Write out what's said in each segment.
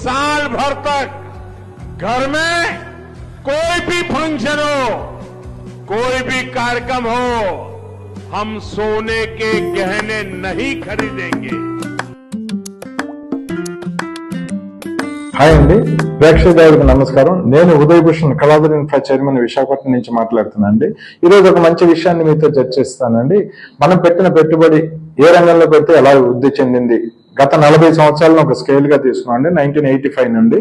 साल भर तक घर में कोई भी फंक्शन हो, कोई भी कार्यक्रम हो, हम सोने के गहने नहीं खरीदेंगे। హాయ్ అండి, ప్రేక్షకులకు నమస్కారం. నేను ఉదయ్ భూషణ్ కళాధర్ ఇన్ఫ్రా చైర్మన్ విశాఖపట్నం నుంచి మాట్లాడుతున్నాను అండి. ఈరోజు ఒక మంచి విషయాన్ని మీతో చర్చిస్తానండి. మనం పెట్టిన పెట్టుబడి ఏ రంగంలో పెడితే ఎలా వృద్ధి చెందింది, గత 40 సంవత్సరాలను ఒక స్కేల్ గా తీసుకున్నాండి. 1985 నుండి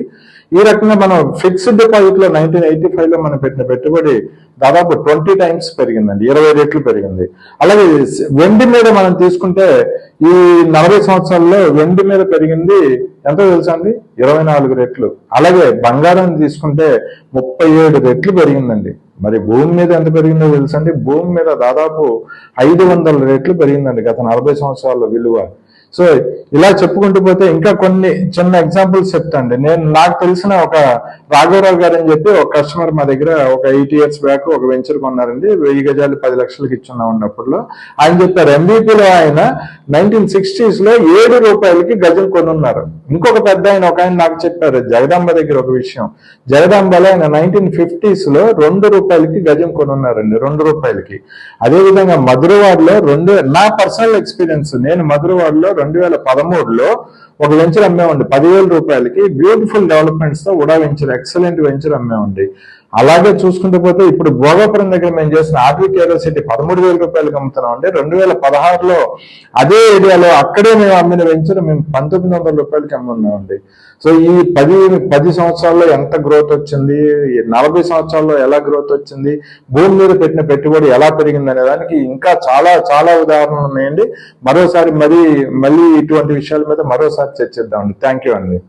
ఈ రకంగా మనం ఫిక్స్డ్ డిపాజిట్ లో 1985 లో మనం పెట్టిన పెట్టుబడి దాదాపు 20 టైమ్స్ పెరిగిందండి, 20 రెట్లు పెరిగింది. అలాగే వెండి మీద మనం తీసుకుంటే ఈ 40 సంవత్సరాల్లో వెండి మీద పెరిగింది ఎంతో తెలుసా అండి, 24 రెట్లు. అలాగే బంగారం తీసుకుంటే 37 రెట్లు పెరిగిందండి. మరి భూమి మీద ఎంత పెరిగిందో తెలుసండి, భూమి మీద దాదాపు 500 రెట్లు పెరిగిందండి గత 40 సంవత్సరాల విలువ. సో ఇలా చెప్పుకుంటూ పోతే ఇంకా కొన్ని చిన్న ఎగ్జాంపుల్స్ చెప్తాండి. నాకు తెలిసిన ఒక రాఘవరావు గారు అని చెప్పి ఒక కస్టమర్ మా దగ్గర ఒక 8 ఇయర్స్ బ్యాక్ ఒక వెంచర్ కొన్నారండి. 1000 గజాలు 10 లక్షలకి ఇచ్చున్నాం ఉన్నప్పుడులో. ఆయన చెప్పారు ఎంబీపీలో ఆయన 1960s లో 7 రూపాయలకి గజం కొనున్నారు. ఇంకొక పెద్ద ఆయన ఒక ఆయన నాకు చెప్పారు జగదాంబ దగ్గర ఒక విషయం. జగదాంబలో ఆయన 1950s లో 2 రూపాయలకి గజం కొనున్నారండి, 2 రూపాయలకి. అదేవిధంగా మధురవాడలో నా పర్సనల్ ఎక్స్పీరియన్స్, నేను మధురవాడలో 2013లో ఒక వెంచర్ అమ్మామండి 10,000 రూపాయలకి. బ్యూటిఫుల్ డెవలప్మెంట్స్ తో ఉడా వెంచర్, ఎక్సలెంట్ వెంచర్ అమ్మామండి. అలాగే చూసుకుంటూ పోతే ఇప్పుడు భోగాపురం దగ్గర మేము చేసిన ఆర్వీకేరో సిటీ 13,000 రూపాయలకి అమ్ముతున్నాం అండి. 2016లో అదే ఏరియాలో అక్కడే మేము అమ్మిన వెంచర్ మేము 1,900 రూపాయలకి అమ్మున్నామండి. సో ఈ 10 సంవత్సరాల్లో ఎంత గ్రోత్ వచ్చింది, 40 సంవత్సరాల్లో ఎలా గ్రోత్ వచ్చింది, భూమి మీద పెట్టిన పెట్టుబడి ఎలా పెరిగింది అనే దానికి ఇంకా చాలా చాలా ఉదాహరణలు ఉన్నాయండి. మరోసారి మళ్ళీ ఇటువంటి విషయాల మీద మరోసారి చర్చిద్దామండి. థ్యాంక్ యూ అండి.